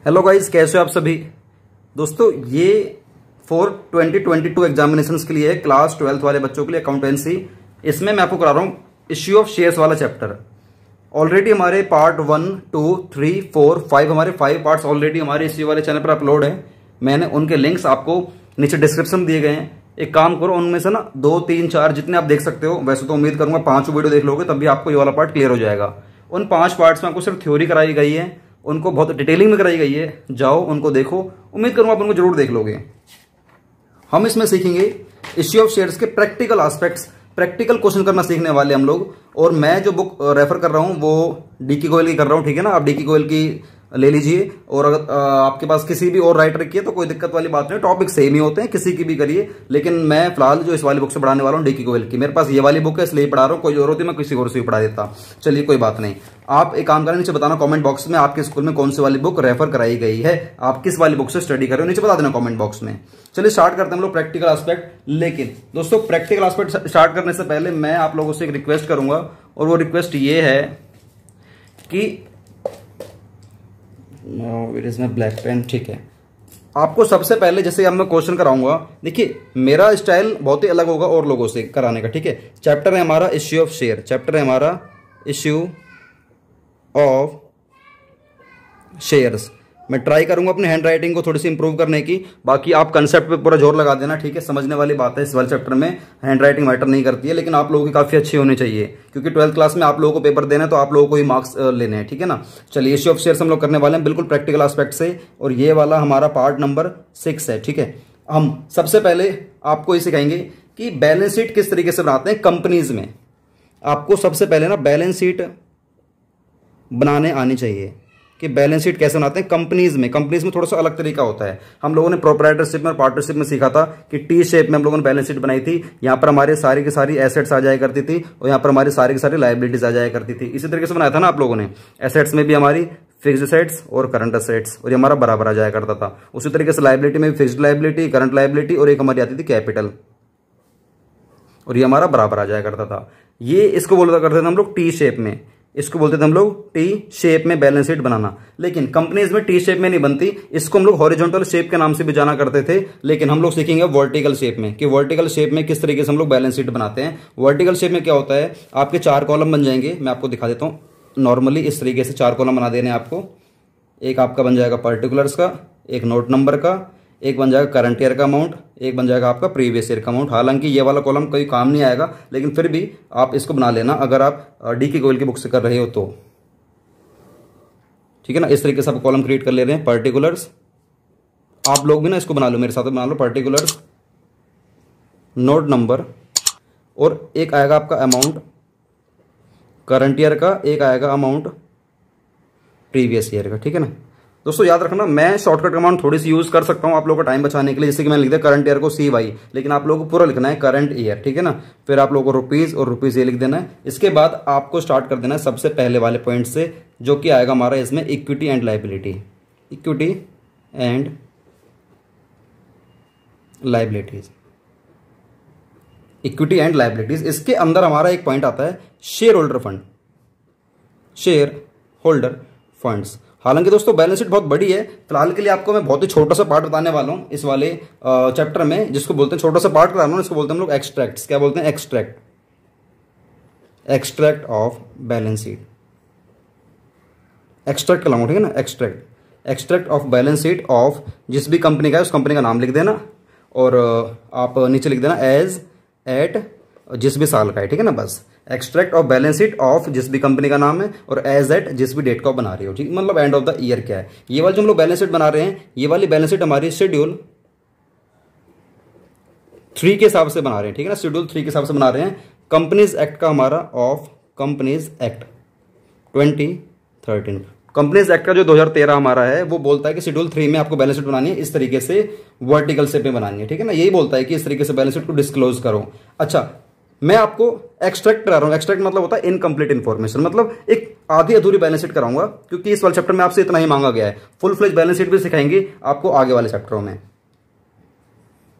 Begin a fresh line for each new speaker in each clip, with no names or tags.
Hello guys, कैसे हो आप सभी दोस्तों। ये फॉर 2022 एग्जामिनेशंस के लिए क्लास 12th वाले बच्चों के लिए अकाउंटेंसी। इसमें मैं आपको करा रहा हूँ इश्यू ऑफ शेयर्स वाला चैप्टर। ऑलरेडी हमारे पार्ट 1, 2, 3, 4, 5 हमारे 5 पार्ट्स ऑलरेडी हमारे इसी वाले चैनल पर अपलोड है। मैंने उनके लिंक्स आपको नीचे डिस्क्रिप्शन में दिए गए हैं। एक काम करो, उनमें से ना 2, 3, 4 जितने आप देख सकते हो, वैसे तो उम्मीद करूंगा 5 वीडियो देख लोगे तब भी आपको ये वाला पार्ट क्लियर हो जाएगा। उन 5 पार्ट्स में आपको सिर्फ थ्योरी कराई गई है, उनको बहुत डिटेलिंग में कराई गई है। जाओ उनको देखो, उम्मीद करूंगा आप उनको जरूर देख लोगे। हम इसमें सीखेंगे इश्यू ऑफ शेयर्स के प्रैक्टिकल एस्पेक्ट्स, प्रैक्टिकल क्वेश्चन करना सीखने वाले हम लोग। और मैं जो बुक रेफर कर रहा हूं वो डीके गोयल की कर रहा हूं, ठीक है ना। आप डीके गोयल की ले लीजिए, और अगर आपके पास किसी भी और राइटर की है तो कोई दिक्कत वाली बात नहीं, टॉपिक सेम ही होते हैं, किसी की भी करिए। लेकिन मैं फिलहाल जो इस वाली बुक से पढ़ाने वाला हूँ डीके गोयल की, मेरे पास ये वाली बुक है इसलिए पढ़ा रहा हूँ। कोई और होती मैं किसी और से भी पढ़ा देता। चलिए कोई बात नहीं। आप एक काम करें, नीचे बताना कमेंट बॉक्स में आपके स्कूल में कौन सी वाली बुक रेफर कराई गई है, आप किस वाली बुक से स्टडी कर रहे हो, नीचे बता देना कमेंट बॉक्स में। चलिए स्टार्ट करते हैं हम लोग प्रैक्टिकल एस्पेक्ट। लेकिन दोस्तों प्रैक्टिकल एस्पेक्ट स्टार्ट करने से पहले मैं आप लोगों से एक रिक्वेस्ट करूंगा, और वो रिक्वेस्ट ये है कि इसमें ब्लैक पेन, ठीक है। आपको सबसे पहले जैसे अब मैं क्वेश्चन कराऊंगा, देखिए मेरा स्टाइल बहुत ही अलग होगा और लोगों से कराने का, ठीक है। चैप्टर है हमारा इश्यू ऑफ शेयर, चैप्टर है हमारा इश्यू ऑफ शेयर्स। मैं ट्राई करूंगा अपने हैंड राइटिंग को थोड़ी सी इंप्रूव करने की। बाकी आप कंसेप्ट पे पूरा जोर लगा देना, ठीक है। समझने वाली बात है, इस वाले चैप्टर में हैंड राइटिंग मैटर नहीं करती है, लेकिन आप लोगों की काफी अच्छी होनी चाहिए, क्योंकि 12th क्लास में आप लोगों को पेपर देना है तो आप लोगों को ही मार्क्स लेने हैं, ठीक है ना। चलिए इश्यू ऑफ शेयर्स हम लोग करने वाले हैं बिल्कुल प्रैक्टिकल एस्पेक्ट से, और ये वाला हमारा पार्ट नंबर 6 है, ठीक है। हम सबसे पहले आपको ये सिखाएंगे कि बैलेंस शीट किस तरीके से बनाते हैं कंपनीज में। आपको सबसे पहले ना बैलेंस शीट बनाने आनी चाहिए कि बैलेंस शीट कैसे बनाते हैं कंपनीज में। कंपनीज में थोड़ा सा अलग तरीका होता है। हम लोगों ने प्रोप्राइटरशिप में और पार्टनरशिप में सीखा था कि टी शेप में हम लोगों ने बैलेंस शीट बनाई थी। यहाँ पर हमारे सारी की सारी एसेट्स आ जाया करती थी, और यहाँ पर हमारी सारी की सारी लाइबिलिटीज आ जाया करती थी। इसी तरीके से बनाया था ना आप लोगों ने। एसेट्स में भी हमारी फिक्स्ड एसेट्स और करंट एसेट्स, और ये हमारा बराबर आ जाया करता था। उसी तरीके से लाइबिलिटी में भी फिक्स्ड लाइबिलिटी, करंट लाइबिलिटी, और एक हमारी आती थी कैपिटल, और ये हमारा बराबर आ जाया करता था। ये इसको बोलता करते थे हम लोग टी शेप में, इसको बोलते थे हम लोग टी शेप में बैलेंस शीट बनाना। लेकिन कंपनीज में टी शेप में नहीं बनती, इसको हम लोग हॉरिजॉन्टल शेप के नाम से भी जाना करते थे। लेकिन हम लोग सीखेंगे वर्टिकल शेप में कि वर्टिकल शेप में किस तरीके से हम लोग बैलेंस शीट बनाते हैं। वर्टिकल शेप में क्या होता है, आपके 4 कॉलम बन जाएंगे। मैं आपको दिखा देता हूं। नॉर्मली इस तरीके से 4 कॉलम बना देने आपको। एक आपका बन जाएगा पर्टिकुलर्स का, एक नोट नंबर का, एक बन जाएगा करंट ईयर का अमाउंट, एक बन जाएगा आपका प्रीवियस ईयर का अमाउंट। हालांकि ये वाला कॉलम कोई काम नहीं आएगा, लेकिन फिर भी आप इसको बना लेना अगर आप डीके गोयल की बुक से कर रहे हो तो, ठीक है ना। इस तरीके से आप कॉलम क्रिएट कर ले रहे हैं। पर्टिकुलर्स, आप लोग भी ना इसको बना लो, मेरे साथ बना लो। पर्टिकुलर्स, नोट नंबर, और एक आएगा आपका अमाउंट करंट ईयर का, एक आएगा अमाउंट प्रीवियस ईयर का, ठीक है ना। दोस्तों याद रखना, मैं शॉर्टकट कमांड थोड़ी सी यूज कर सकता हूं आप लोगों का टाइम बचाने के लिए। जैसे कि मैंने लिख दिया करंट ईयर को CY, लेकिन आप लोगों को पूरा लिखना है करंट ईयर, ठीक है ना। फिर आप लोगों को रुपीज और रुपीज ये लिख देना है। इसके बाद आपको स्टार्ट कर देना है सबसे पहले वाले पॉइंट से, जो कि आएगा हमारा इसमें equity and liability. Equity and liabilities, equity and liabilities. इसके अंदर हमारा एक पॉइंट आता है share holder fund, share holder funds. हालांकि दोस्तों बैलेंस शीट बहुत बड़ी है, फिलहाल के लिए आपको मैं बहुत ही छोटा सा पार्ट बताने वाला हूं इस वाले चैप्टर में, जिसको बोलते हैं छोटा सा पार्ट कराना, इसको बोलते हैं हम लोग एक्सट्रैक्ट्स। क्या बोलते हैं? Extract, extract of balance sheet, extract कराऊंगा, ठीक है ना। Extract, extract of balance sheet of जिस भी कंपनी का है उस कंपनी का नाम लिख देना, और आप नीचे लिख देना एज एट जिस भी साल का है, ठीक है ना। बस extract of balance sheet of जिस भी कंपनी का नाम है, और एज एट जिस भी डेट का बना रही हो, ठीक, मतलब एंड ऑफ द ईयर क्या है। ये वाली जो हम लोग बैलेंस शीट बना रहे हैं, ये वाली बैलेंस शीट हमारी शेड्यूल 3 के हिसाब से बना रहे हैं, ठीक है ना। शेड्यूल 3 के हिसाब से बना रहे हैं। कंपनीज एक्ट का हमारा of companies act 2013, companies act का जो 2013 हमारा है, वो बोलता है कि शेड्यूल 3 में आपको बैलेंस शीट बनानी है इस तरीके से, वर्टिकल शेप में बनानी है, ठीक है ना। यही बोलता है कि इस तरीके से बैलेंस शीट को डिस्क्लोज करो। अच्छा, मैं आपको एक्सट्रैक्ट करा रहा हूं। एक्सट्रैक्ट मतलब होता है इनकम्प्लीट इन्फॉर्मेशन, मतलब एक आधी अधूरी बैलेंस शीट कराऊंगा, क्योंकि इस वाले चैप्टर में आपसे इतना ही मांगा गया है। फुल फ्लेज बैलेंस शीट भी सिखाएंगे आपको आगे वाले चैप्टरों में।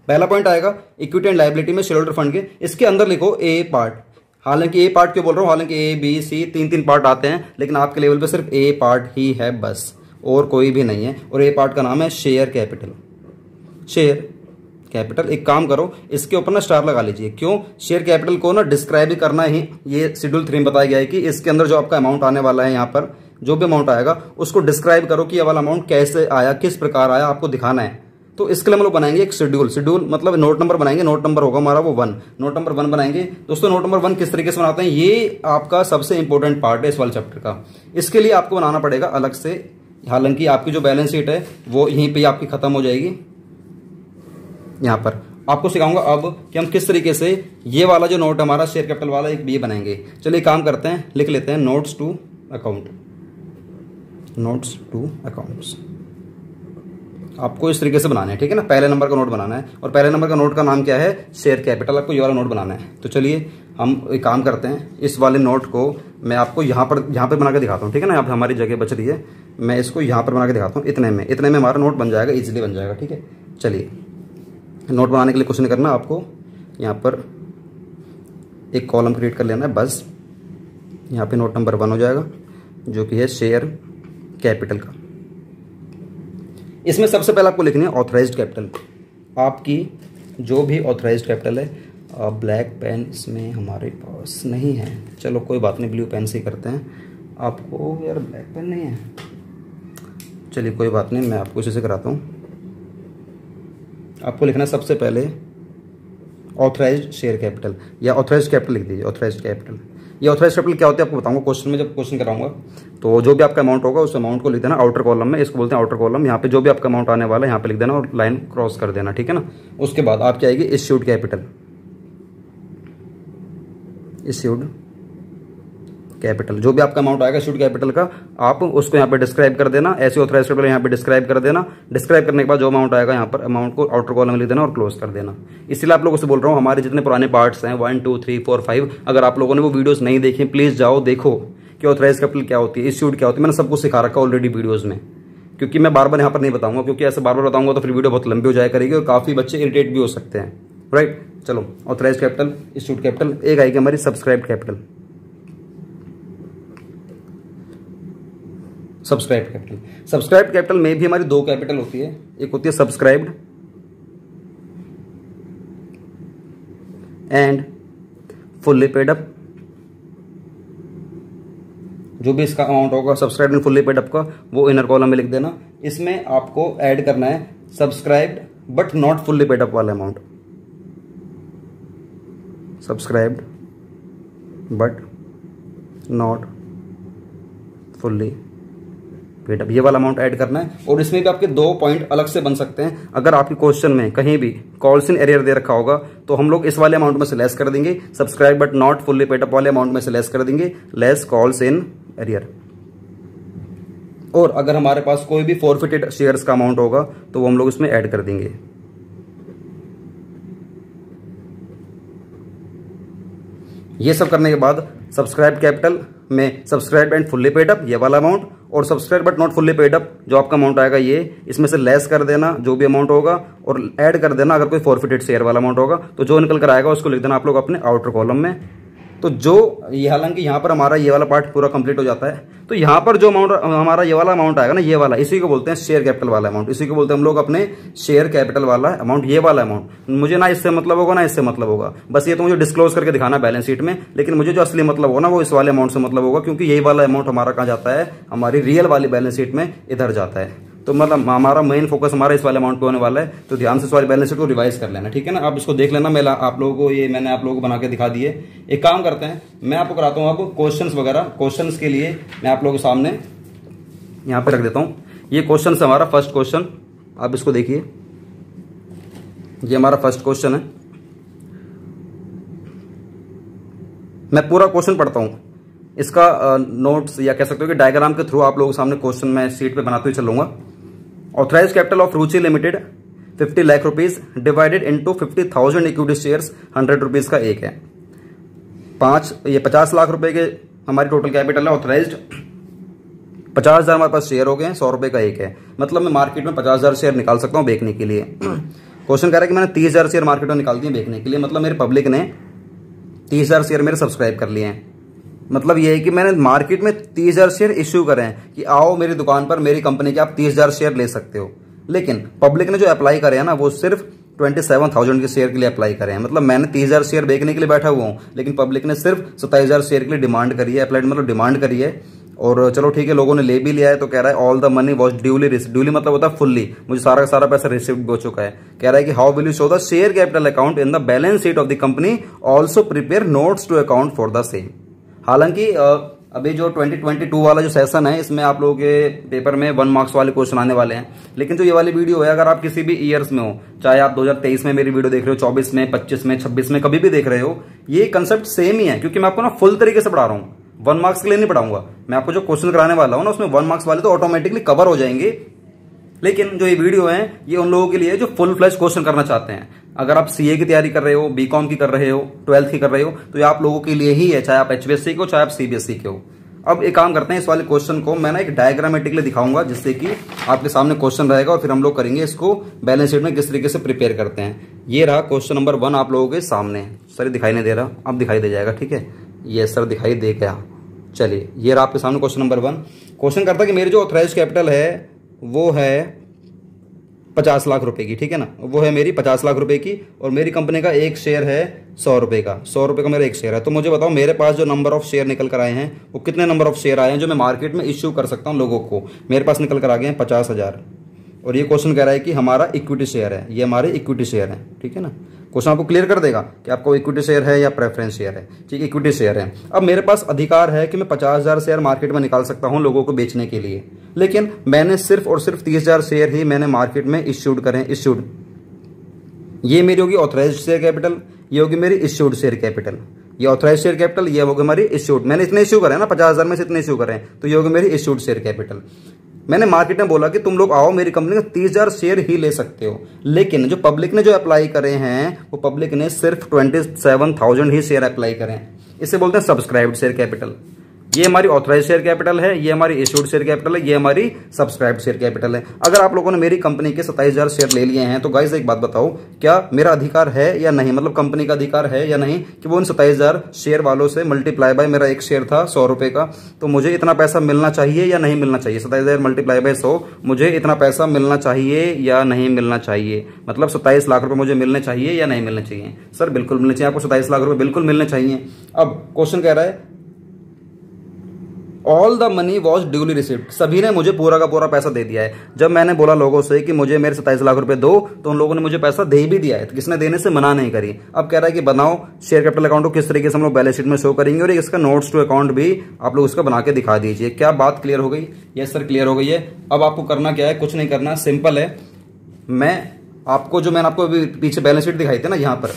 पहला पॉइंट आएगा इक्विटी एंड लायबिलिटी में शेयर होल्डर फंड के। इसके अंदर लिखो ए पार्ट। हालांकि ए पार्ट क्यों बोल रहा हूं, हालांकि A, B, C 3 पार्ट आते हैं, लेकिन आपके लेवल पे सिर्फ ए पार्ट ही है बस। और कोई भी नहीं है। और ए पार्ट का नाम है शेयर कैपिटल। शेयर कैपिटल, एक काम करो इसके ऊपर ना स्टार लगा लीजिए। क्यों? शेयर कैपिटल को ना डिस्क्राइब भी करना ही ये शेड्यूल 3 में बताया गया है कि इसके अंदर जो आपका अमाउंट आने वाला है, यहाँ पर जो भी अमाउंट आएगा उसको डिस्क्राइब करो कि ये वाला अमाउंट कैसे आया, किस प्रकार आया, आपको दिखाना है। तो इसके लिए हम लोग बनाएंगे एक शेड्यूल। शेड्यूल मतलब नोट नंबर बनाएंगे। नोट नंबर होगा हमारा वो 1। नोट नंबर 1 बनाएंगे। दोस्तों नोट नंबर 1 किस तरीके से बनाते हैं, ये आपका सबसे इंपॉर्टेंट पार्ट है इस वाले चैप्टर का। इसके लिए आपको बनाना पड़ेगा अलग से। हालांकि आपकी जो बैलेंस शीट है वो यहीं पे आपकी खत्म हो जाएगी। यहाँ पर आपको सिखाऊंगा अब कि हम किस तरीके से ये वाला जो नोट हमारा शेयर कैपिटल वाला एक ये बनाएंगे। चलिए काम करते हैं, लिख लेते हैं notes to account. Notes to accounts आपको इस तरीके से बनाना है, ठीक है ना। पहले नंबर का नोट बनाना है और पहले नंबर का नोट का नाम क्या है, शेयर कैपिटल। आपको ये वाला नोट बनाना है। तो चलिए हम एक काम करते हैं, इस वाले नोट को मैं आपको यहाँ पर बना के दिखाता हूँ, ठीक है ना। यहाँ पर हमारी जगह बच रही है, मैं इसको यहाँ पर बना के दिखाता हूँ। इतने में हमारा नोट बन जाएगा, इजीली बन जाएगा, ठीक है। चलिए नोट बनाने के लिए कुछ नहीं करना, आपको यहाँ पर एक कॉलम क्रिएट कर लेना है बस। यहाँ पे नोट नंबर 1 हो जाएगा जो कि है शेयर कैपिटल का। इसमें सबसे पहले आपको लिखनी है ऑथराइज्ड कैपिटल। आपकी जो भी ऑथराइज्ड कैपिटल है, ब्लैक पेन इसमें हमारे पास नहीं है, चलो कोई बात नहीं, ब्लू पेन से ही करते हैं। आपको यार ब्लैक पेन नहीं है, चलिए कोई बात नहीं, मैं आपको इसी से कराता हूँ। आपको लिखना है सबसे पहले ऑथराइज्ड शेयर कैपिटल या ऑथराइज्ड कैपिटल लिख दीजिए। ऑथराइज्ड कैपिटल, ये ऑथराइज्ड कैपिटल क्या होता है आपको बताऊंगा क्वेश्चन में, जब क्वेश्चन कराऊंगा। तो जो भी आपका अमाउंट होगा उस अमाउंट को लिख देना आउटर कॉलम में, इसको बोलते हैं आउटर कॉलम। यहाँ पे जो भी आपका अमाउंट आने वाला है यहाँ पे लिख देना और लाइन क्रॉस कर देना, ठीक है ना। उसके बाद आपकी आएगी इश्यूड कैपिटल। इश्यूड कैपिटल, जो भी आपका अमाउंट आएगा इश्यूड कैपिटल का, आप उसको यहाँ पे डिस्क्राइब कर देना। ऐसे ऑथराइज्ड कैपिटल यहाँ पे डिस्क्राइब कर देना। डिस्क्राइब करने के बाद जो अमाउंट आएगा यहाँ पर अमाउंट को आउटर कॉलम में लिख देना और क्लोज कर देना। इसलिए आप लोगों से बोल रहा हूँ, हमारे जितने पुराने पार्ट्स हैं 1 2 3 4 5, अगर आप लोगों ने वो वीडियोस नहीं देखी प्लीज जाओ देखो कि ऑथराइज्ड कैपिटल क्या होती है, इश्यूड क्या होती है। मैंने सब कुछ सिखा रखा ऑलरेडी वीडियोज में, क्योंकि मैं बार बार यहाँ पर नहीं बताऊंगा, क्योंकि ऐसे बार बार बताऊंगा तो फिर वीडियो बहुत लंबी हो जाया करेगी और काफी बच्चे इरिटेट भी हो सकते हैं, राइट। चलो ऑथराइज्ड कैपिटल, इश्यूड कैपिटल, एक आएगी हमारी subscribed capital. Subscribed capital, subscribed capital में भी हमारी 2 कैपिटल होती है। एक होती है subscribed and fully paid up. जो भी इसका अमाउंट होगा subscribed and fully paid up का, वो इनर कॉलम में लिख देना। इसमें आपको ऐड करना है subscribed but not fully paid up वाला amount. Subscribed but not fully paid up, ये वाला अमाउंट ऐड करना है। और इसमें भी आपके 2 पॉइंट अलग से बन सकते हैं। अगर आपके क्वेश्चन में कहीं भी कॉल्स इन एरियर दे रखा होगा तो हम लोग इस वाले अमाउंट में से लेस कर देंगे, subscribe but not fully paid up वाले अमाउंट में से लेस कर देंगे, लेस कॉल्स इन एरियर। और अगर हमारे पास कोई भी फॉरफिटेड शेयर्स का अमाउंट होगा तो वो हम लोग इसमें ऐड कर देंगे। ये सब करने के बाद सब्सक्राइब कैपिटल में subscribe and fully paid up ये वाला अमाउंट, और subscribe but not fully paid up जो आपका अमाउंट आएगा ये, इसमें से लेस कर देना जो भी अमाउंट होगा और ऐड कर देना अगर कोई फॉरफिटेड शेयर वाला अमाउंट होगा। तो जो निकल कर आएगा उसको लिख देना आप लोग अपने आउटर कॉलम में। तो जो ये, हालांकि यहाँ पर हमारा ये वाला पार्ट पूरा कंप्लीट हो जाता है। तो यहाँ पर जो अमाउंट हमारा ये वाला अमाउंट आएगा ना, ये वाला, इसी को बोलते हैं शेयर कैपिटल वाला अमाउंट। इसी को बोलते हैं हम लोग अपने शेयर कैपिटल वाला अमाउंट। ये वाला अमाउंट मुझे ना इससे मतलब होगा ना इससे मतलब होगा, बस ये तो मुझे डिस्क्लोज करके दिखाना बैलेंस शीट में, लेकिन मुझे जो असली मतलब होगा ना वो इस वाले अमाउंट से मतलब होगा, क्योंकि यही वाला अमाउंट हमारा कहाँ जाता है, हमारी रियल वाली बैलेंस शीट में इधर जाता है। तो मतलब हमारा मेन फोकस हमारा इस वाले अमाउंट पे होने वाला है। तो ध्यान से इस वाली बैलेंस शीट को रिवाइज कर लेना, ठीक है ना। आप इसको देख लेना, मैं आप लोगों को ये मैंने आप लोगों को बना के दिखा दिए। एक काम करते हैं, मैं आपको कराता हूँ अब क्वेश्चंस वगैरह। क्वेश्चंस के लिए मैं आप लोगों के सामने यहाँ पे रख देता हूँ। ये क्वेश्चन है हमारा फर्स्ट क्वेश्चन, आप इसको देखिए। ये हमारा फर्स्ट क्वेश्चन है। मैं पूरा क्वेश्चन पढ़ता हूँ, इसका नोट्स या कह सकते हो कि डायग्राम के थ्रू आप लोगों के सामने क्वेश्चन मैं शीट पे बनाते हुए चलूंगा। Authorised capital of Ruchi limited 50 lakh rupees divided into 50,000 equity shares 100 rupees का एक है। 50 लाख रुपए के हमारी टोटल कैपिटल है ऑथराइज्ड। 50,000 हमारे पास शेयर हो गए हैं, 100 रुपए का एक है। मतलब मैं मार्केट में 50,000 शेयर निकाल सकता हूँ बेचने के लिए। क्वेश्चन कह रहा है कि मैंने 30,000 शेयर मार्केट में निकाल दिए बेचने के लिए, मतलब मेरे पब्लिक ने 30,000 शेयर मेरे सब्सक्राइब कर लिए हैं। मतलब ये है कि मैंने मार्केट में 30,000 शेयर इश्यू करे हैं कि आओ मेरी दुकान पर, मेरी कंपनी के आप 30,000 शेयर ले सकते हो। लेकिन पब्लिक ने जो अप्लाई करे हैं ना, वो सिर्फ 27,000 के शेयर के लिए अप्लाई करे हैं। मतलब मैंने 30,000 शेयर बेचने के लिए बैठा हुआ हूँ, लेकिन पब्लिक ने सिर्फ 27,000 शेयर के लिए डिमांड करी है, अप्लाइड मतलब डिमांड करी है। और चलो ठीक है, लोगों ने ले भी लिया है। तो कह रहा है all the money was duly received. Duly मतलब होता है फुल्ली, मुझे सारा का सारा पैसा रिसीव्ड हो चुका है। कह रहा है कि how will you show the share capital account in the balance sheet of the company, also prepare notes to account for the same. हालांकि अभी जो 2022 वाला जो सेशन है, इसमें आप लोगों के पेपर में 1 मार्क्स वाले क्वेश्चन आने वाले हैं। लेकिन जो ये वाली वीडियो है, अगर आप किसी भी ईयर्स में हो, चाहे आप 2023 में मेरी वीडियो देख रहे हो, 24 में, 25 में, 26 में, कभी भी देख रहे हो, ये कंसेप्ट सेम ही है। क्योंकि मैं आपको ना फुल तरीके से पढ़ा रहा हूँ, 1 मार्क्स के लिए नहीं पढ़ाऊंगा। मैं आपको जो क्वेश्चन कराने वाला हूँ ना, उसमें 1 मार्क्स वाले तो ऑटोमेटिकली कवर हो जाएंगे। लेकिन जो ये वीडियो है, ये उन लोगों के लिए जो फुल फ्लैश क्वेश्चन करना चाहते हैं। अगर आप सीए की तैयारी कर रहे हो, बीकॉम की कर रहे हो, 12th की कर रहे हो, तो ये आप लोगों के लिए ही है, चाहे आप एचबीएससी के हो, चाहे आप सीबीएसई के हो। अब एक काम करते हैं, इस वाले क्वेश्चन को मैं ना एक डायग्रामेटिकली दिखाऊंगा, जिससे कि आपके सामने क्वेश्चन रहेगा और फिर हम लोग करेंगे इसको बैलेंस शीट में किस तरीके से प्रिपेयर करते हैं। ये रहा क्वेश्चन नंबर 1 आप लोगों के सामने। सर दिखाई नहीं दे रहा, अब दिखाई दे जाएगा, ठीक है। ये सर दिखाई दे गया। चलिए, ये रहा आपके सामने क्वेश्चन नंबर 1। क्वेश्चन करता है कि मेरी जो ऑथराइज्ड कैपिटल है वो है 50 लाख रुपए की, ठीक है ना। वो है मेरी 50 लाख रुपए की, और मेरी कंपनी का एक शेयर है 100 रुपए का। 100 रुपए का मेरा एक शेयर है। तो मुझे बताओ, मेरे पास जो नंबर ऑफ शेयर निकल कर आए हैं, वो कितने नंबर ऑफ शेयर आए हैं जो मैं मार्केट में इश्यू कर सकता हूं लोगों को। मेरे पास निकल कर आ गए हैं 50,000। और ये क्वेश्चन कह रहा है कि हमारा इक्विटी शेयर है, ये हमारे इक्विटी शेयर है, ठीक है ना। क्वेश्चन आपको क्लियर कर देगा कि आपको इक्विटी शेयर है या प्रेफरेंस शेयर है, ठीक है, इक्विटी शेयर है। अब मेरे पास अधिकार है कि मैं 50,000 शेयर मार्केट में निकाल सकता हूं लोगों को बेचने के लिए। लेकिन मैंने सिर्फ और सिर्फ 30,000 शेयर ही मैंने मार्केट में इश्यूड करें। इश्यूड, ये मेरी होगी ऑथराइज्ड शेयर कैपिटल, ये होगी मेरी इश्यूड शेयर कैपिटल। ये ऑथराइज्ड शेयर कैपिटल, ये होगी हमारी इश्यूड। मैंने इतने इश्यू करे ना, 50,000 में से इतने इश्यू करें, तो ये होगी मेरी इश्यूड शेयर कैपिटल। मैंने मार्केट में बोला कि तुम लोग आओ, मेरी कंपनी का 30,000 शेयर ही ले सकते हो। लेकिन जो पब्लिक ने जो अप्लाई करे हैं, वो पब्लिक ने सिर्फ 27,000 ही शेयर अप्लाई करें। इसे बोलते हैं सब्सक्राइब्ड शेयर कैपिटल। ये हमारी ऑथराइज्ड शेयर कैपिटल है, ये हमारी इश्यूड शेयर कैपिटल है, ये हमारी सब्सक्राइब्ड शेयर कैपिटल है। अगर आप लोगों ने मेरी कंपनी के 27,000 शेयर ले लिए हैं, तो गाइस एक बात बताओ, क्या मेरा अधिकार है या नहीं, मतलब कंपनी का अधिकार है या नहीं कि वो उन 27,000 शेयर वालों से मल्टीप्लाई बाय, मेरा एक शेयर था 100 रुपए का, तो मुझे इतना पैसा मिलना चाहिए या नहीं मिलना चाहिए। 27,000 मल्टीप्लाई बाय 100, मुझे इतना पैसा मिलना चाहिए या नहीं मिलना चाहिए। मतलब 27 लाख रुपए मुझे मिलने चाहिए या नहीं मिलने चाहिए। सर बिल्कुल मिलने चाहिए, आपको 27 लाख रुपए बिल्कुल मिलने चाहिए। अब क्वेश्चन कह रहा है all the money was duly received. सभी ने मुझे पूरा का पूरा पैसा दे दिया है। जब मैंने बोला लोगों से कि मुझे मेरे 27 लाख रुपए दो, तो उन लोगों ने मुझे पैसा दे भी दिया है। तो किसने देने से मना नहीं करी। अब कह रहा है कि बनाओ शेयर कैपिटल अकाउंट को किस तरीके से हम लोग बैलेंस शीट में शो करेंगे, और इसका नोट्स टू अकाउंट भी आप लोग इसका बना के दिखा दीजिए। क्या बात क्लियर हो गई? यस सर क्लियर हो गई है। अब आपको करना क्या है, कुछ नहीं करना, सिंपल है। मैंने आपको पीछे बैलेंस शीट दिखाई थी ना, यहाँ पर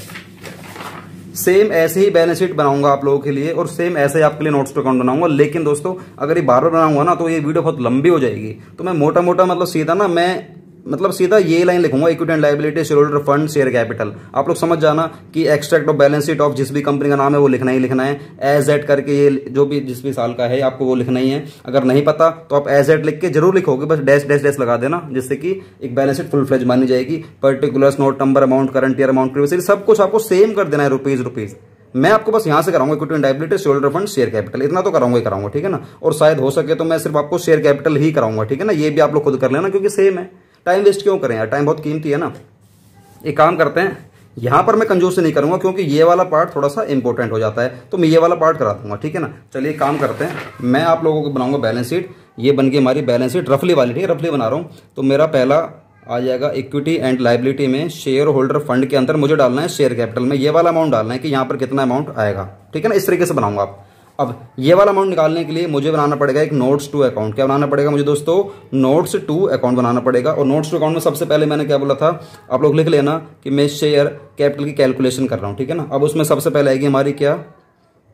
सेम ऐसे ही बैलेंस शीट बनाऊंगा आप लोगों के लिए, और सेम ऐसे ही आपके लिए नोट्स टू अकाउंट बनाऊंगा। लेकिन दोस्तों, अगर ये बार बार बनाऊंगा ना, तो ये वीडियो बहुत लंबी हो जाएगी। तो मैं मोटा मोटा सीधा ये लाइन लिखूंगा, equity and liability, share holder fund, share capital. आप लोग समझ जाना कि extract of balance sheet of जिस भी कंपनी का नाम है वो लिखना ही लिखना है। एज एट करके ये जो भी जिस भी साल का है आपको वो लिखना ही है। अगर नहीं पता तो आप एज एट लिख के जरूर लिखोगे, बस डैश डैश डैश लगा देना, जिससे कि एक बैलेंस शीट फुल फ्लेज मानी जाएगी। Particulars, note number, amount, current year amount, previous year, सब कुछ आपको सेम कर देना है, रुपीज। मैं आपको बस यहां से कराऊंगा equity and liability, share holder fund, share capital, इतना तो कराऊंगा ही कराऊंगा, ठीक है ना। और शायद हो सके तो मैं सिर्फ आपको शेयर कैपिटल ही कराऊंगा, ठीक है ना। ये भी आप लोग खुद कर लेना, क्योंकि सेम है। टाइम वेस्ट क्यों करें यार, टाइम बहुत कीमती है ना। एक काम करते हैं, यहां पर मैं कंजूसी नहीं करूंगा, क्योंकि ये वाला पार्ट थोड़ा सा इंपॉर्टेंट हो जाता है, तो मैं ये वाला पार्ट करा दूंगा, ठीक है ना। चलिए काम करते हैं, मैं आप लोगों को बनाऊंगा बैलेंस शीट। ये बन गई हमारी बैलेंस शीट रफली वाली, ठीक है, रफली बना रहा हूं। तो मेरा पहला आ जाएगा इक्विटी एंड लायबिलिटी में, शेयर होल्डर फंड के अंदर मुझे डालना है शेयर कैपिटल में ये वाला अमाउंट डालना है कि यहां पर कितना अमाउंट आएगा, ठीक है ना। इस तरीके से बनाऊंगा आप। अब ये वाला अमाउंट निकालने के लिए मुझे बनाना पड़ेगा एक नोट्स टू अकाउंट। क्या बनाना पड़ेगा मुझे दोस्तों? नोट्स टू अकाउंट बनाना पड़ेगा। और नोट्स टू अकाउंट में सबसे पहले मैंने क्या बोला था, आप लोग लिख लेना कि मैं शेयर कैपिटल की कैलकुलेशन कर रहा हूं, ठीक है ना। अब उसमें सबसे पहले आएगी हमारी क्या,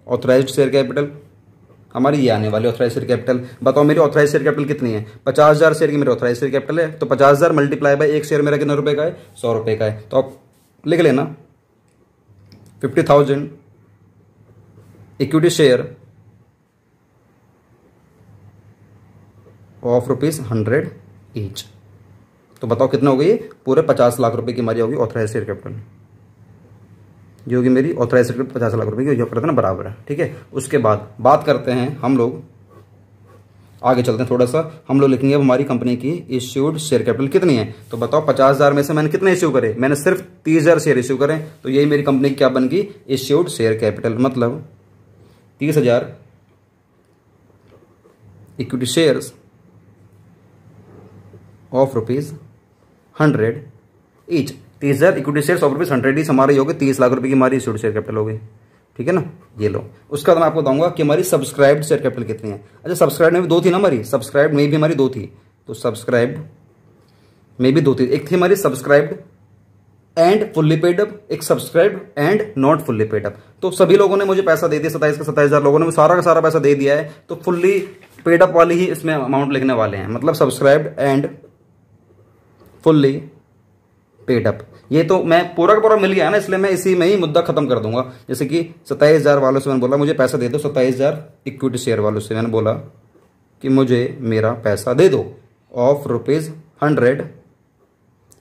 ऑथराइज्ड शेयर कैपिटल। हमारी ये आने वाली ऑथराइज्ड शेयर कैपिटल। बताओ मेरी ऑथराइज्ड शेयर कैपिटल कितनी है? 50,000 शेयर की मेरी ऑथराइज्ड शेयर कैपिटल है। तो 50,000 मल्टीप्लाई बाय एक शेयर मेरा कितना रुपए का है? 100 रुपए का है। तो आप लिख लेना 50,000 इक्विटी शेयर ऑफ ₹100 ईच। तो बताओ कितना हो गई? पूरे 50 लाख रुपए की हमारी होगी ऑथराइज्ड शेयर कैपिटल। जो कि मेरी ऑथराइज शेयर 50 लाख रुपए की जो करते हैं ना बराबर है, ठीक है। उसके बाद बात करते हैं हम लोग, आगे चलते हैं थोड़ा सा, हम लोग लिखेंगे अब हमारी कंपनी की इश्यूड शेयर कैपिटल कितनी है। तो बताओ 50,000 में से मैंने कितने इश्यू करे, मैंने सिर्फ 30,000 शेयर इश्यू करें, तो यही मेरी कंपनी की क्या बन गई, इश्यूड शेयर कैपिटल। मतलब 30,000 equity shares of ₹100 each. 30,000 equity shares of ₹100 each हमारे हो गए 30 लाख रुपए की हमारी इश्यूड शेयर कैपिटल हो गई, ठीक है ना। ये लो, उसका बाद मैं आपको बताऊंगा कि हमारी सब्सक्राइब्ड शेयर कैपिटल कितनी है। अच्छा, सब्सक्राइब में भी दो थी ना हमारी, सब्सक्राइब में भी हमारी दो थी, तो सब्सक्राइब में भी दो थी, एक थी हमारी subscribed and fully paid up, एक subscribe and not fully paid up. तो सभी लोगों ने मुझे पैसा दे दिया, 27,000 लोगों ने सारा का सारा पैसा दे दिया है, तो फुल्ली पेड अप वाली ही इसमें अमाउंट लिखने वाले हैं, मतलब subscribed and fully paid up. ये तो मैं पूरा का पूरा मिल गया है ना, इसलिए मैं इसी में ही मुद्दा खत्म कर दूंगा। जैसे कि 27,000 वालों से मैंने बोला मुझे पैसा दे दो, 27,000 इक्विटी शेयर वालों से मैंने बोला कि मुझे मेरा पैसा दे दो ऑफ ₹100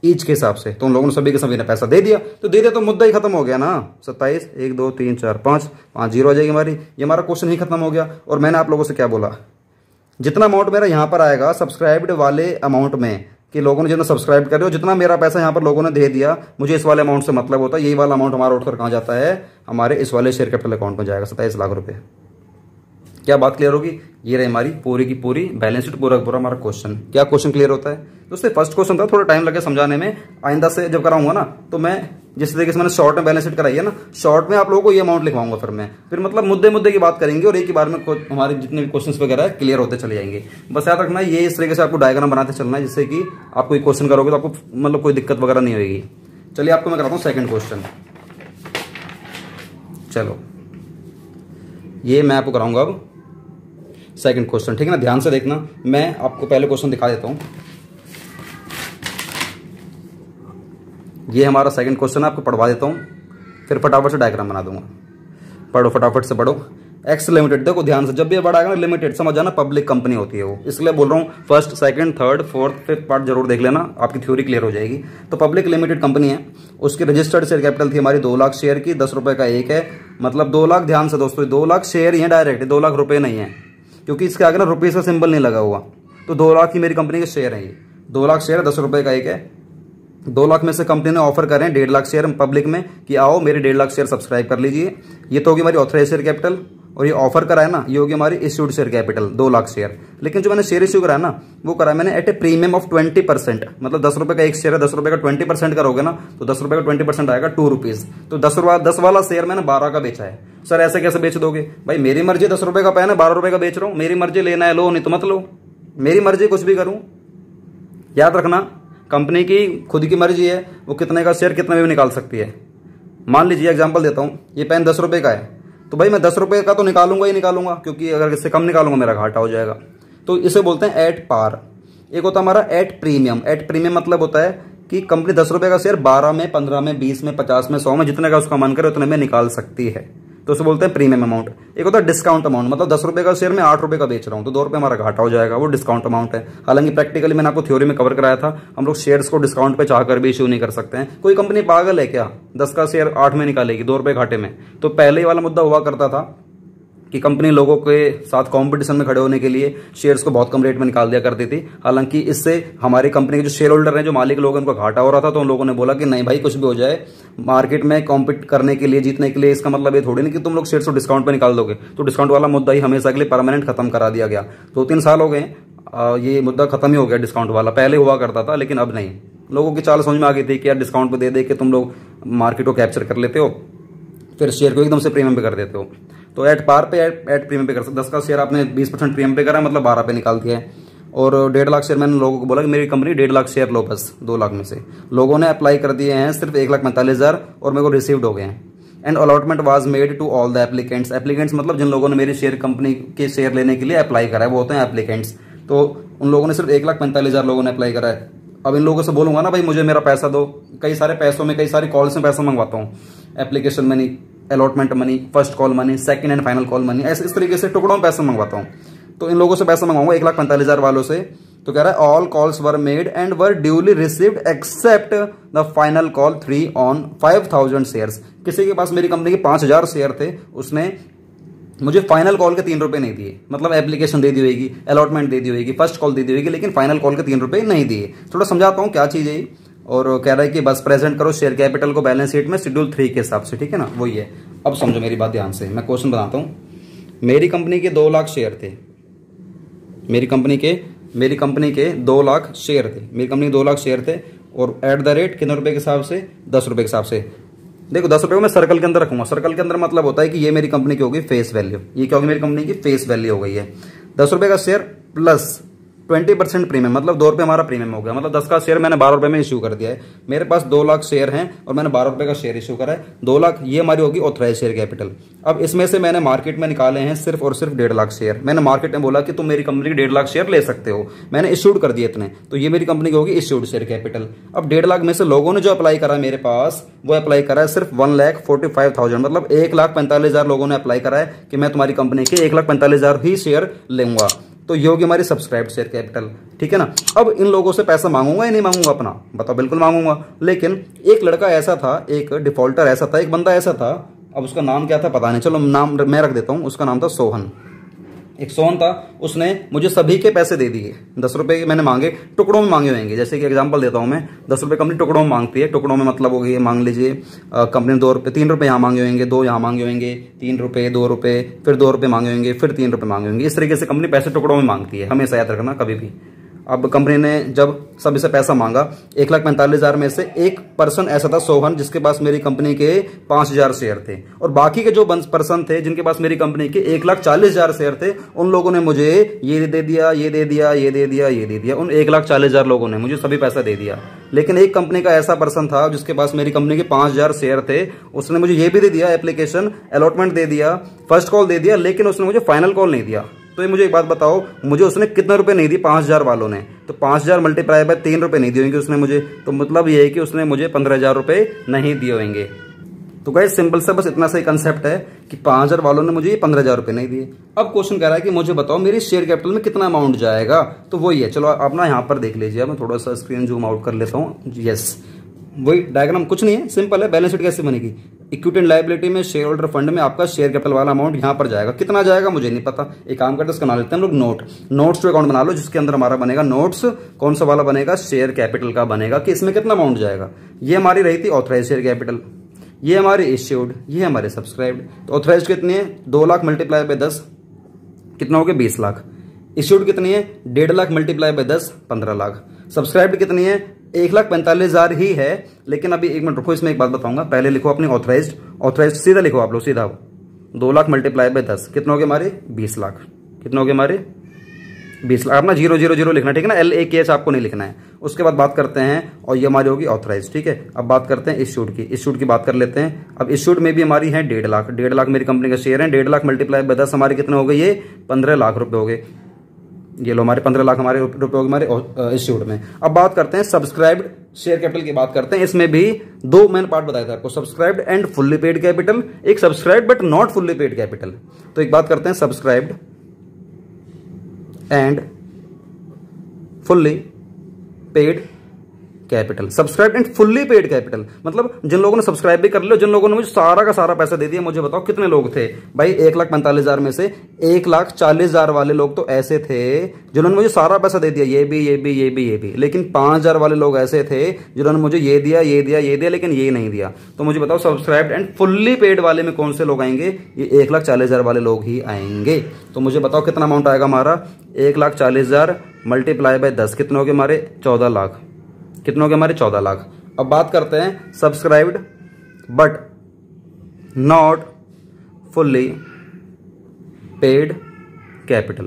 ईच के हिसाब से, तो उन लोगों ने सभी के सभी ने पैसा दे दिया, तो दे दिया तो मुद्दा ही खत्म हो गया ना। 27, 1 2 3 4 5 जीरो आ जाएगी हमारी, ये हमारा क्वेश्चन ही खत्म हो गया। और मैंने आप लोगों से क्या बोला, जितना अमाउंट मेरा यहाँ पर आएगा सब्सक्राइब्ड वाले अमाउंट में, कि लोगों ने जितना सब्सक्राइब कर रहे हो, जितना मेरा पैसा यहाँ पर लोगों ने दे दिया, मुझे इस वाले अमाउंट से मतलब होता है, यही वाला अमाउंट हमारा उठकर कहाँ जाता है, हमारे इस वाले शेयर कैपिटल अकाउंट में जाएगा, 27 लाख रुपए। क्या बात क्लियर होगी। ये रही हमारी पूरी की पूरी बैलेंस शीट, पूरा पूरा हमारा क्वेश्चन। क्या क्वेश्चन क्लियर होता है दोस्तों। फर्स्ट क्वेश्चन था, थोड़ा टाइम लगे समझाने में, आइंदा से जब कराऊंगा ना तो मैं जिस तरीके से मैंने शॉर्ट में बैलेंस शीट कराई है ना, शॉर्ट में आप लोगों को ये अमाउंट लिखवाऊंगा, फिर मतलब मुद्दे मुद्दे की बात करेंगे और एक ही बार में हमारे जितने भी क्वेश्चन वगैरह क्लियर होते चले जाएंगे। बस याद रखना ये इस तरीके से आपको डायग्राम बनाते चलना है, जिससे कि आप कोई क्वेश्चन करोगे तो आपको मतलब कोई दिक्कत वगैरह नहीं होगी। चलिए आपको मैं कराता हूँ सेकंड क्वेश्चन। चलो ये मैं आपको कराऊंगा अब सेकंड क्वेश्चन, ठीक है ना। ध्यान से देखना, मैं आपको पहले क्वेश्चन दिखा देता हूं। ये हमारा सेकंड क्वेश्चन है, आपको पढ़वा देता हूं, फिर फटाफट से डायग्राम बना दूंगा। पढ़ो, फटाफट से पढ़ो। एक्स लिमिटेड, देखो ध्यान से, जब भी बढ़ाएगा ना लिमिटेड, समझ जाना पब्लिक कंपनी होती है वो, इसलिए बोल रहा हूँ first second third fourth fifth part जरूर देख लेना, आपकी थ्योरी क्लियर हो जाएगी। तो पब्लिक लिमिटेड कंपनी है, उसकी रजिस्टर्ड शेयर कैपिटल थी हमारी 2 लाख शेयर की, 10 रुपए का एक है, मतलब 2 लाख। ध्यान से दोस्तों, 2 लाख शेयर ही है डायरेक्ट, 2 लाख रुपए नहीं है, क्योंकि इसके आगे ना रुपीज का सिंबल नहीं लगा हुआ। तो 2 लाख की मेरी कंपनी के शेयर है, ये 2 लाख शेयर 10 रुपए का एक है। 2 लाख में से कंपनी ने ऑफर करें 1.5 लाख शेयर पब्लिक में कि आओ मेरे 1.5 लाख शेयर सब्सक्राइब कर लीजिए। ये तो होगी हमारी ऑथराइज शेयर कैपिटल, और ये ऑफर कराया ना, ये होगी हमारी issued share capital 2 lakh share. लेकिन जो मैंने शेयर इश्यू कराया ना, वो कराया मैंने एट ए प्रीमियम ऑफ 20%, मतलब 10 रुपए का एक शेयर है, 10 रुपए का 20% करोगे ना, तो 10 रुपए का 20% आएगा 2 रुपीज। तो 10 वाला शेयर मैंने 12 का बेचा है। सर ऐसे कैसे बेच दोगे भाई, मेरी मर्जी, 10 रुपए का पैन है, 12 रुपए का बेच रहा हूं, मेरी मर्जी, लेना है लो, नहीं तो मत लो, मेरी मर्जी, कुछ भी करूं। याद रखना, कंपनी की खुद की मर्जी है, वो कितने का शेयर कितने में भी निकाल सकती है। मान लीजिए एग्जांपल देता हूं, ये पेन 10 रुपए का है, तो भाई मैं 10 रुपए का तो निकालूंगा ही निकालूंगा, क्योंकि अगर इससे कम निकालूंगा मेरा घाटा हो जाएगा। तो इसे बोलते हैं एट पार। एक होता है हमारा एट प्रीमियम। एट प्रीमियम मतलब होता है कि कंपनी 10 रुपए का शेयर 12 में, 15 में, 20 में, 50 में, 100 में, जितने का उसका मन करे उतने में निकाल सकती है, तो उसे बोलते हैं प्रीमियम अमाउंट। एक होता है डिस्काउंट अमाउंट, मतलब 10 रुपए का शेयर में 8 रुपए का बेच रहा हूं, तो 2 रुपए हमारा घाटा हो जाएगा, वो डिस्काउंट अमाउंट है। हालांकि प्रैक्टिकली मैंने आपको थ्योरी में कवर कराया था, हम लोग शेयर्स को डिस्काउंट पे चाहकर भी इश्यू नहीं कर सकते हैं। कोई कंपनी पागल है क्या, 10 का शेयर 8 में निकालेगी 2 रुपए घाटे में। तो पहले ही वाला मुद्दा हुआ करता था कि कंपनी लोगों के साथ कंपटीशन में खड़े होने के लिए शेयर्स को बहुत कम रेट में निकाल दिया करती थी। हालांकि इससे हमारी कंपनी के जो शेयर होल्डर हैं, जो मालिक लोग हैं, उनको घाटा हो रहा था। तो उन लोगों ने बोला कि नहीं भाई, कुछ भी हो जाए, मार्केट में कॉम्पीट करने के लिए, जीतने के लिए, इसका मतलब ये थोड़ी नहीं कि तुम लोग शेयर्स को डिस्काउंट पे निकाल दोगे। तो डिस्काउंट वाला मुद्दा ही हमेशा के लिए परमानेंट खत्म करा दिया गया। 2-3 साल हो गए, ये मुद्दा खत्म ही हो गया डिस्काउंट वाला। पहले हुआ करता था, लेकिन अब नहीं। लोगों की चाल समझ में आ गई थी कि यार डिस्काउंट पे दे दे के तुम लोग मार्केट को कैप्चर कर लेते हो, फिर शेयर को एकदम से प्रीमियम पे कर देते हो। तो एट पार पे, एट प्रीमियम पे कर सकते। 10 का शेयर आपने 20% प्रीमियम पे करा, मतलब 12 पे निकाल दिया है। और 1.5 लाख शेयर मैंने लोगों को बोला कि मेरी कंपनी 1.5 लाख शेयर लो, बस 2 लाख में से लोगों ने अप्लाई कर दिए हैं सिर्फ 1,45,000 और मेरे को रिसीव्ड हो गए हैं। And allotment was made to all the applicants. Applicants मतलब जिन लोगों ने मेरी शेयर कंपनी के शेयर लेने के लिए अप्लाई करा है, वो होते हैं एप्लीकेंट्स। तो उन लोगों ने सिर्फ 1,45,000 लोगों ने अप्लाई करा है। अब इन लोगों से बोलूंगा ना भाई मुझे मेरा पैसा दो, कई सारे पैसों में, कई सारी कॉल्स में पैसा मंगवाता हूँ, application money, allotment money, first call money, second and final call money, ऐसे इस तरीके से टुकड़ों में पैसा मंगवाता हूँ। तो इन लोगों से पैसा मंगवाऊंगा 1,45,000 वालों से तो कह रहा है all calls were made and were duly received accept the final call 3 on 5000 shares. किसी के पास मेरी कंपनी के 5000 शेयर थे, उसने मुझे फाइनल कॉल के 3 रुपए नहीं दिए। मतलब एप्लीकेशन दे दी होगी, अलॉटमेंट दे दी होगी, फर्स्ट कॉल दे दी होगी, लेकिन फाइनल कॉल के 3 रुपए नहीं दिए। थोड़ा समझाता हूँ क्या चीज है। और कह रहा है कि बस प्रेजेंट करो शेयर कैपिटल को बैलेंस शीट में शेड्यूल 3 के हिसाब से, ठीक है ना, वही है। अब समझो मेरी बात ध्यान से, मैं क्वेश्चन बताता हूँ। मेरी कंपनी के 2 लाख शेयर थे, मेरी कंपनी के 2 लाख शेयर थे, मेरी कंपनी के 2 लाख शेयर थे, और एट द रेट कितने रुपए के हिसाब से, 10 रुपए के हिसाब से। देखो 10 रुपए को मैं सर्कल के अंदर रखूंगा। सर्कल के अंदर मतलब होता है कि ये मेरी कंपनी की होगी फेस वैल्यू, ये क्या होगी मेरी कंपनी की फेस वैल्यू हो गई है। 10 रुपए का शेयर प्लस 20% प्रीमियम, मतलब 2 रुपए हमारा प्रीमियम हो गया। मतलब 10 का शेयर मैंने 12 रुपए में इश्यू कर दिया है। मेरे पास 2 लाख शेयर हैं और मैंने 12 रुपए का शेयर इश्यू करा है। 2 लाख ये हमारी होगी ऑथराइज शेयर कैपिटल। अब इसमें से मैंने मार्केट में निकाले हैं सिर्फ और सिर्फ 1.5 लाख शेयर। मैंने मार्केट में बोला कि तुम मेरी कंपनी के 1.5 लाख शेयर ले सकते हो, मैंने इश्यूड कर दिए इतने, तो ये मेरी कंपनी की होगी इश्यूड शेयर कैपिटल। अब 1.5 लाख में से लोगों ने जो अप्लाई करा है मेरे पास, वो अप्लाई करा है सिर्फ 1,45,000, मतलब 1,45,000 लोगों ने अप्लाई करा है कि मैं तुम्हारी कंपनी के 1,45,000 ही शेयर लूंगा। तो ये होगी हमारी सब्सक्राइब्ड शेयर कैपिटल, ठीक है ना। अब इन लोगों से पैसा मांगूंगा या नहीं मांगूंगा अपना, बताओ, बिल्कुल मांगूंगा। लेकिन एक लड़का ऐसा था, एक डिफॉल्टर ऐसा था, एक बंदा ऐसा था, अब उसका नाम क्या था पता नहीं, चलो नाम मैं रख देता हूं, उसका नाम था सोहन। एक सोहन था, उसने मुझे सभी के पैसे दे दिए। 10 रुपए मैंने मांगे, टुकड़ों में मांगे होंगे। जैसे कि एग्जांपल देता हूं मैं, 10 रुपए कंपनी टुकड़ों में मांगती है। टुकड़ों में मतलब हो गई, मान लीजिए कंपनी 2 रुपए, 3 रुपए यहाँ मांगे होंगे, 2 यहाँ मांगे होंगे, 3 रुपए, 2 रुपए, फिर 2 रुपए मांगे होंगे, फिर 3 रुपए मांगे होंगे। इस तरीके से कंपनी पैसे टुकड़ों में मांगती है, हमेशा याद रखना कभी भी। अब कंपनी ने जब सब इसे पैसा मांगा, 1,45,000 में से एक पर्सन ऐसा था सोहन, जिसके पास मेरी कंपनी के 5,000 शेयर थे, और बाकी के जो पर्सन थे जिनके पास मेरी कंपनी के 1,40,000 शेयर थे, उन लोगों ने मुझे ये दे दिया, ये दे दिया, ये दे दिया, ये दे दिया। उन 1,40,000 लोगों ने मुझे सभी पैसा दे दिया। लेकिन एक कंपनी का ऐसा पर्सन था जिसके पास मेरी कंपनी के 5,000 शेयर थे, उसने मुझे ये भी दे दिया, एप्लीकेशन अलॉटमेंट दे दिया, फर्स्ट कॉल दे दिया, लेकिन उसने मुझे फाइनल कॉल नहीं दिया। तो ये मुझे एक बात बताओ, मुझे उसने कितने रुपए नहीं दिए 5,000 वालों ने? तो 5,000 मल्टीप्लाई बाय 3 रुपए नहीं दिए होंगे उसने मुझे, तो मतलब ये है कि उसने मुझे 15,000 रुपए नहीं दिए होंगे। तो गाइस सिंपल सा बस इतना सही कंसेप्ट है कि 5,000 वालों ने मुझे 15,000 रुपए नहीं दिए। अब क्वेश्चन कह रहा है कि मुझे बताओ मेरी शेयर कैपिटल में कितना अमाउंट जाएगा। तो वही है, चलो आप ना यहाँ पर देख लीजिए, मैं थोड़ा सा स्क्रीन जूम आउट कर लेता हूँ। यस, वही डायग्राम, कुछ नहीं है, सिंपल है। बैलेंस शीट कैसे बनेगी? इक्विटी एंड लायबिलिटी में शेयर होल्डर फंड में आपका शेयर कैपिटल वाला अमाउंट यहाँ पर जाएगा। कितना जाएगा मुझे नहीं पता, एक काम करते इसका बना लेते हैं हम लोग नोट्स टू अकाउंट बना लो, जिसके अंदर हमारा बनेगा नोट्स। कौन सा वाला बनेगा? शेयर कैपिटल का बनेगा कि इसमें कितना अमाउंट जाएगा। ये हमारी रही थी ऑथराइज शेयर कैपिटल, ये हमारे इश्यूड, ये हमारे सब्सक्राइब्ड। तो ऑथराइज कितनी है? 2 लाख मल्टीप्लाई बाय 10 कितना हो गया? 20 लाख। इश्यूड कितनी है? 1.5 lakh multiply by 10 15 lakh. Subscribed कितनी है? 1,45,000 ही है। लेकिन अभी एक मिनट रुको, इसमें एक बात बताऊंगा। पहले लिखो अपनी ऑथराइज्ड सीधा लिखो आप लोग, सीधा 2 लाख मल्टीप्लाई बाय 10 कितना हो गया हमारे? 20 लाख। कितना हो गया हमारे? 20 लाख। अपना 000 लिखना, ठीक है ना, LAKH आपको नहीं लिखना है। उसके बाद बात करते हैं, और ये हमारी होगी ऑथराइज, ठीक है। अब बात करते हैं इश्यूड की। इश्यूड की बात कर लेते हैं। अब इश्यूड में भी हमारी है 1.5 लाख। 1.5 लाख मेरी कंपनी का शेयर है। 1.5 लाख मल्टीप्लाई बाय 10 हमारे कितने हो गए? ये 15 लाख रुपए हो गए। ये लो हमारे 15 लाख हमारे रुपए हो गए हमारे इश्यूड में। अब बात करते हैं सब्सक्राइब्ड शेयर कैपिटल की बात करते हैं। इसमें भी 2 मैंने पार्ट बताया था आपको, subscribed and fully paid capital, एक subscribed but not fully paid capital. तो एक बात करते हैं subscribed and fully paid capital. Subscribe and fully paid capital मतलब जिन लोगों ने सब्सक्राइब भी कर लिया, जिन लोगों ने मुझे सारा का सारा पैसा दे दिया। मुझे बताओ कितने लोग थे भाई? 1,45,000 में से 1,40,000 वाले लोग तो ऐसे थे जिन्होंने मुझे सारा पैसा दे दिया, ये भी, ये भी, ये भी, ये भी। लेकिन 5,000 वाले लोग ऐसे थे जिन्होंने मुझे ये दिया, ये दिया, ये दिया, लेकिन ये नहीं दिया। तो मुझे बताओ सब्सक्राइब्ड एंड फुल्ली पेड वाले में कौन से लोग आएंगे? ये 1,40,000 वाले लोग ही आएंगे। तो मुझे बताओ कितना अमाउंट आएगा हमारा? 1,40,000 मल्टीप्लाई बाय 10 कितने हो गए हमारे? 14 लाख। कितने हो गए हमारे? 14 लाख। अब बात करते हैं subscribed but not fully paid capital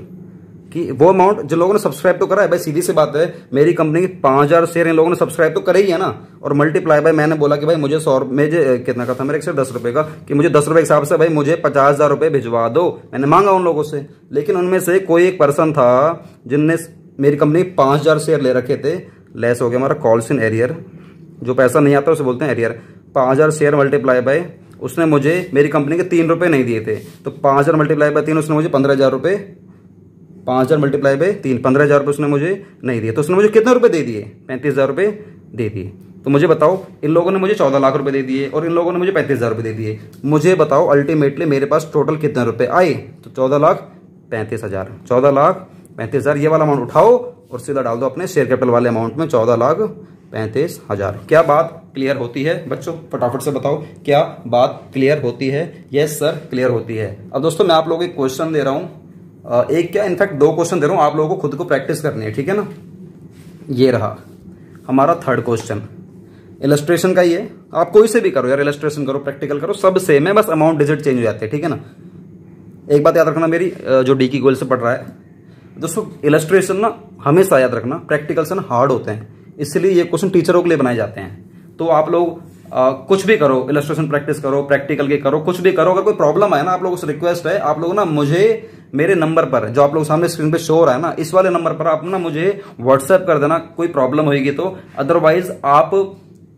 कि वो अमाउंट जो लोगों ने सब्सक्राइब तो करा है। भाई सीधी सी बात है, मेरी कंपनी की 5,000 शेयर इन लोगों ने सब्सक्राइब तो करे ही है ना। और मल्टीप्लाई बाय मैंने बोला कि भाई मुझे 100 मुझे कितना का था मेरे? 10 रुपए का, कि मुझे 10 रुपए के हिसाब से भाई मुझे 50,000 रुपए भिजवा दो। मैंने मांगा उन लोगों से, लेकिन उनमें से कोई एक पर्सन था जिनने मेरी कंपनी 5,000 शेयर ले रखे थे। लेस हो गया हमारा कॉल्स इन एरियर, जो पैसा नहीं आता उसे बोलते हैं एरियर। 5,000 शेयर मल्टीप्लाई बाय, उसने मुझे मेरी कंपनी के 3 रुपए नहीं दिए थे, तो 5,000 मल्टीप्लाई बाय 3, उसने मुझे 15,000 रुपए 5,000 मल्टीप्लाई बाय 3, 15,000 रुपये उसने मुझे नहीं दिए, तो उसने मुझे कितने रुपए दे दिए? 35,000 रुपये दे दिए। तो मुझे बताओ, इन लोगों ने मुझे 14 लाख रुपए दे दिए और इन लोगों ने मुझे 35,000 रुपये दे दिए। मुझे बताओ अल्टीमेटली मेरे पास टोटल कितने रुपए आए? तो 14,35,000, 14,35,000 ये वाला अमाउंट उठाओ और सीधा डाल दो अपने शेयर कैपिटल वाले अमाउंट में, 14,35,000। क्या बात क्लियर होती है बच्चों? फटाफट से बताओ, क्या बात क्लियर होती है? यस सर, क्लियर होती है। अब दोस्तों मैं आप लोगों को एक क्वेश्चन दे रहा हूं, एक क्या इनफैक्ट 2 क्वेश्चन दे रहा हूं, आप लोगों को खुद को प्रैक्टिस करनी है, ठीक है ना। ये रहा हमारा 3rd क्वेश्चन, इलस्ट्रेशन का ही है। आप कोई से भी करो यार, इलस्ट्रेशन करो, प्रैक्टिकल करो, सब सेम है, बस अमाउंट डिजिट चेंज हो जाते हैं, ठीक है ना। एक बात याद रखना मेरी, जो डी की गोल से पढ़ रहा है दोस्तों, इलस्ट्रेशन ना हमेशा याद रखना प्रैक्टिकल से ना हार्ड होते हैं, इसलिए ये क्वेश्चन टीचरों के लिए बनाए जाते हैं। तो आप लोग कुछ भी करो, इलस्ट्रेशन प्रैक्टिस करो, प्रैक्टिकल के करो, कुछ भी करो, अगर कोई प्रॉब्लम आए ना, आप लोगों से रिक्वेस्ट है, आप लोग ना मुझे मेरे नंबर पर जो आप लोग सामने स्क्रीन पे शो हो रहा है ना, इस वाले नंबर पर आप ना मुझे व्हाट्सएप कर देना कोई प्रॉब्लम होगी तो। अदरवाइज आप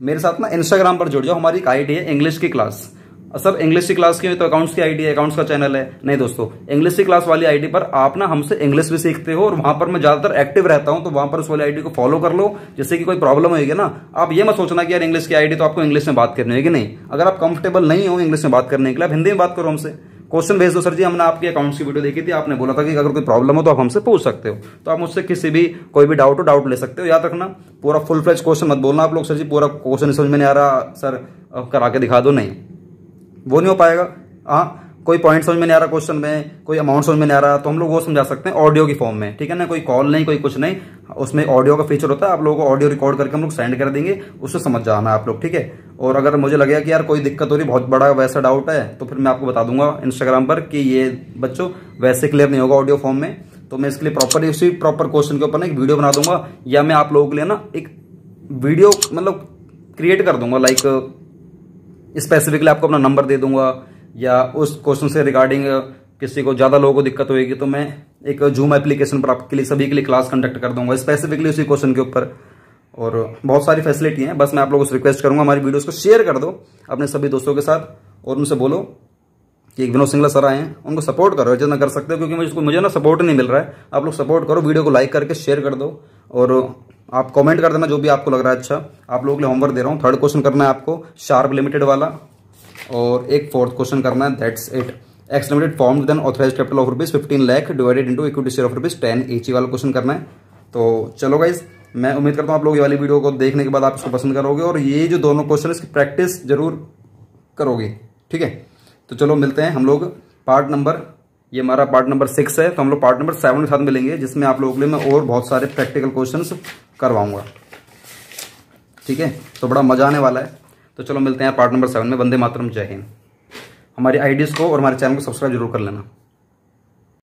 मेरे साथ ना इंस्टाग्राम पर जुड़ जाओ, हमारी एक आईडी है इंग्लिश की क्लास। सर इंग्लिश की क्लास की तो अकाउंट्स की आईडी है, अकाउंट्स का चैनल है? नहीं दोस्तों, इंग्लिश की क्लास वाली आईडी पर आप ना हमसे इंग्लिश भी सीखते हो और वहां पर मैं ज्यादातर एक्टिव रहता हूं, तो वहां पर उस वाली आईडी को फॉलो कर लो। जैसे कि कोई प्रॉब्लम होगी ना, आप ये मत सोचना कि यार इंग्लिश की आईडी तो आपको इंग्लिश में बात करनी होगी, नहीं। अगर आप कंफर्टेबल नहीं हो इंग्लिश में बात करने के लिए, आप हिंदी में बात करो हमसे, क्वेश्चन भेज दो, सर जी हमने आपकी अकाउंट्स की वीडियो देखी थी, आपने बोला था कि अगर कोई प्रॉब्लम हो तो आप हमसे पूछ सकते हो, तो आप मुझसे किसी भी कोई भी डाउट ले सकते हो। याद रखना पूरा फुल फ्लेज क्वेश्चन मत बोलना आप लोग, सर जी पूरा क्वेश्चन समझ में नहीं आ रहा सर, करा के दिखा दो, नहीं, वो नहीं हो पाएगा। हाँ, कोई पॉइंट समझ में नहीं आ रहा क्वेश्चन में, कोई अमाउंट समझ में नहीं आ रहा, तो हम लोग वो समझा सकते हैं ऑडियो की फॉर्म में, ठीक है ना। कोई कॉल नहीं, कोई कुछ नहीं, उसमें ऑडियो का फीचर होता है, आप लोगों को ऑडियो रिकॉर्ड करके हम लोग सेंड कर देंगे, उससे समझ जाना आप लोग, ठीक है। और अगर मुझे लगेगा कि यार कोई दिक्कत हो रही, बहुत बड़ा वैसा डाउट है, तो फिर मैं आपको बता दूंगा इंस्टाग्राम पर कि ये बच्चों वैसे क्लियर नहीं होगा ऑडियो फॉर्म में, तो मैं इसके लिए प्रॉपर क्वेश्चन के ऊपर ना एक वीडियो बना दूंगा, या मैं आप लोगों के लिए ना एक वीडियो मतलब क्रिएट कर दूंगा, लाइक स्पेसिफिकली आपको अपना नंबर दे दूंगा, या उस क्वेश्चन से रिगार्डिंग किसी को ज्यादा लोगों को दिक्कत होगी तो मैं एक जूम एप्लीकेशन पर आपके लिए सभी के लिए क्लास कंडक्ट कर दूंगा स्पेसिफिकली उसी क्वेश्चन के ऊपर। और बहुत सारी फैसिलिटी हैं, बस मैं आप लोगों से रिक्वेस्ट करूंगा हमारी वीडियोस को शेयर कर दो अपने सभी दोस्तों के साथ, और उनसे बोलो कि विनोद सिंगला सर आए हैं, उनको सपोर्ट करो जितना कर सकते हो, क्योंकि मुझे ना सपोर्ट नहीं मिल रहा है। आप लोग सपोर्ट करो, वीडियो को लाइक करके शेयर कर दो, और आप कमेंट कर देना जो भी आपको लग रहा है अच्छा। आप लोगों के लिए होमवर्क दे रहा हूँ, 3rd क्वेश्चन करना है आपको शार्प लिमिटेड वाला, और एक 4th क्वेश्चन करना है, that's it. X limited form then authorised capital of ₹15 lakh divided into equity share of ₹10 each वाला क्वेश्चन करना है। तो चलो गाइज, मैं उम्मीद करता हूँ आप लोग ये वाली वीडियो को देखने के बाद आप इसको पसंद करोगे, और ये जो दोनों क्वेश्चन इसकी प्रैक्टिस जरूर करोगे, ठीक है। तो चलो मिलते हैं हम लोग पार्ट नंबर, ये हमारा पार्ट नंबर 6 है, तो हम लोग पार्ट नंबर 7 के साथ मिलेंगे, जिसमें आप लोगों के लिए मैं और बहुत सारे प्रैक्टिकल क्वेश्चंस करवाऊंगा, ठीक है। तो बड़ा मजा आने वाला है। तो चलो मिलते हैं पार्ट नंबर 7 में। वंदे मातरम, जय हिंद। हमारी आईडीज को और हमारे चैनल को सब्सक्राइब जरूर कर लेना।